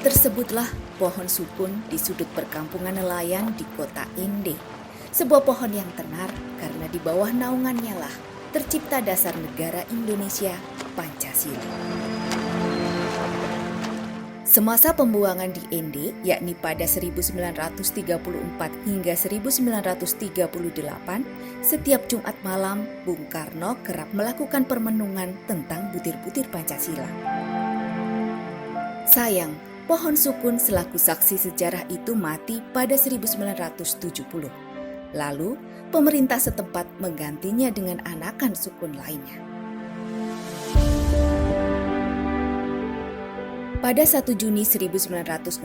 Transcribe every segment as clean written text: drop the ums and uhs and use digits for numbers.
Tersebutlah pohon sukun di sudut perkampungan nelayan di kota Ende. Sebuah pohon yang tenar karena di bawah naungannya lah tercipta dasar negara Indonesia, Pancasila. Semasa pembuangan di Ende, yakni pada 1934 hingga 1938, setiap Jumat malam Bung Karno kerap melakukan permenungan tentang butir-butir Pancasila. Sayang, pohon sukun selaku saksi sejarah itu mati pada 1970. Lalu, pemerintah setempat menggantinya dengan anakan sukun lainnya. Pada 1 Juni 1945,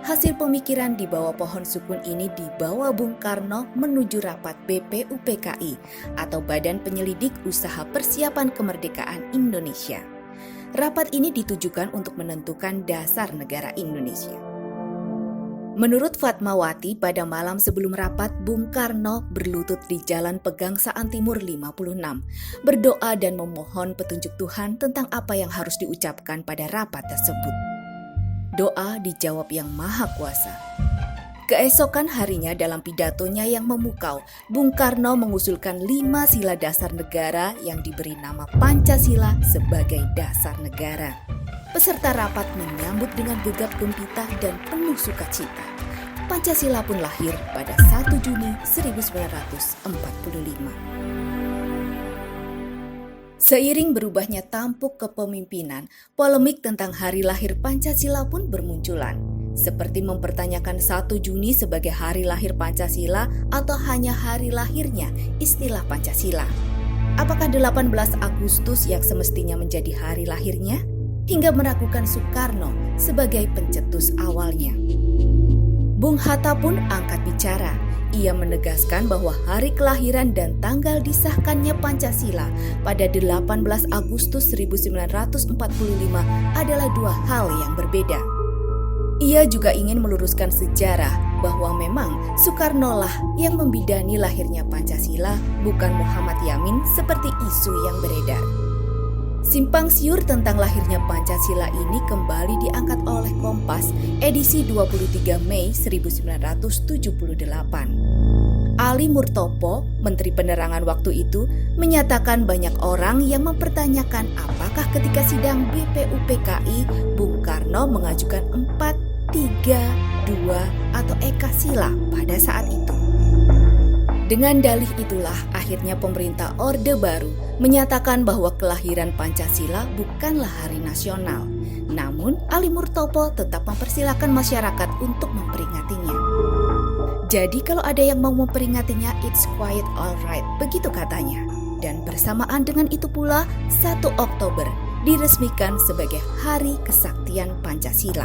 hasil pemikiran di bawah pohon sukun ini dibawa Bung Karno menuju rapat BPUPKI atau Badan Penyelidik Usaha Persiapan Kemerdekaan Indonesia. Rapat ini ditujukan untuk menentukan dasar negara Indonesia. Menurut Fatmawati, pada malam sebelum rapat, Bung Karno berlutut di Jalan Pegangsaan Timur 56, berdoa dan memohon petunjuk Tuhan tentang apa yang harus diucapkan pada rapat tersebut. Doa dijawab Yang Maha Kuasa. Keesokan harinya dalam pidatonya yang memukau, Bung Karno mengusulkan 5 sila dasar negara yang diberi nama Pancasila sebagai dasar negara. Peserta rapat menyambut dengan gegap gempita dan penuh sukacita. Pancasila pun lahir pada 1 Juni 1945. Seiring berubahnya tampuk kepemimpinan, polemik tentang hari lahir Pancasila pun bermunculan. Seperti mempertanyakan 1 Juni sebagai hari lahir Pancasila atau hanya hari lahirnya istilah Pancasila. Apakah 18 Agustus yang semestinya menjadi hari lahirnya? Hingga meragukan Soekarno sebagai pencetus awalnya. Bung Hatta pun angkat bicara. Ia menegaskan bahwa hari kelahiran dan tanggal disahkannya Pancasila pada 18 Agustus 1945 adalah dua hal yang berbeda. Ia juga ingin meluruskan sejarah bahwa memang Soekarno lah yang membidani lahirnya Pancasila, bukan Muhammad Yamin seperti isu yang beredar. Simpang siur tentang lahirnya Pancasila ini kembali diangkat oleh Kompas edisi 23 Mei 1978. Ali Murtopo, Menteri Penerangan waktu itu, menyatakan banyak orang yang mempertanyakan apakah ketika sidang BPUPKI Bung Karno mengajukan 4, 3, 2, atau Ekasila pada saat itu. Dengan dalih itulah akhirnya pemerintah Orde Baru menyatakan bahwa kelahiran Pancasila bukanlah hari nasional. Namun Ali Murtopo tetap mempersilahkan masyarakat untuk memperingatinya. Jadi kalau ada yang mau memperingatinya, it's quite alright, begitu katanya. Dan bersamaan dengan itu pula 1 Oktober diresmikan sebagai Hari Kesaktian Pancasila.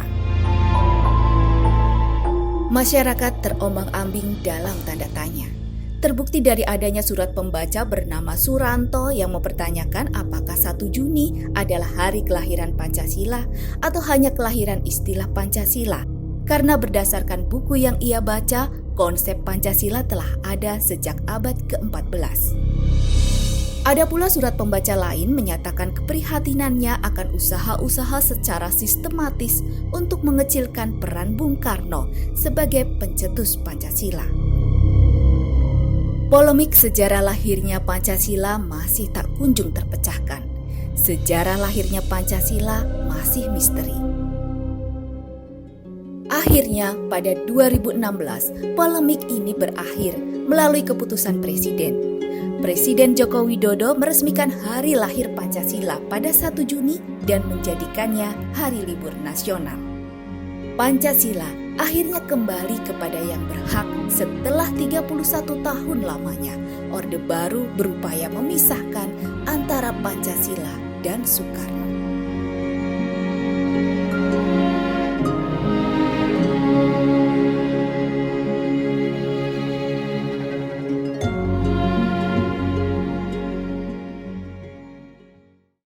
Masyarakat terombang-ambing dalam tanda tanya. Terbukti dari adanya surat pembaca bernama Suranto yang mempertanyakan apakah 1 Juni adalah hari kelahiran Pancasila atau hanya kelahiran istilah Pancasila. Karena berdasarkan buku yang ia baca, konsep Pancasila telah ada sejak abad ke-14. Ada pula surat pembaca lain menyatakan keprihatinannya akan usaha-usaha secara sistematis untuk mengecilkan peran Bung Karno sebagai pencetus Pancasila. Polemik sejarah lahirnya Pancasila masih tak kunjung terpecahkan. Sejarah lahirnya Pancasila masih misteri. Akhirnya pada 2016, polemik ini berakhir melalui keputusan Presiden. Presiden Joko Widodo meresmikan hari lahir Pancasila pada 1 Juni dan menjadikannya hari libur nasional. Pancasila akhirnya kembali kepada yang berhak setelah 31 tahun lamanya. Orde Baru berupaya memisahkan antara Pancasila dan Soekarno.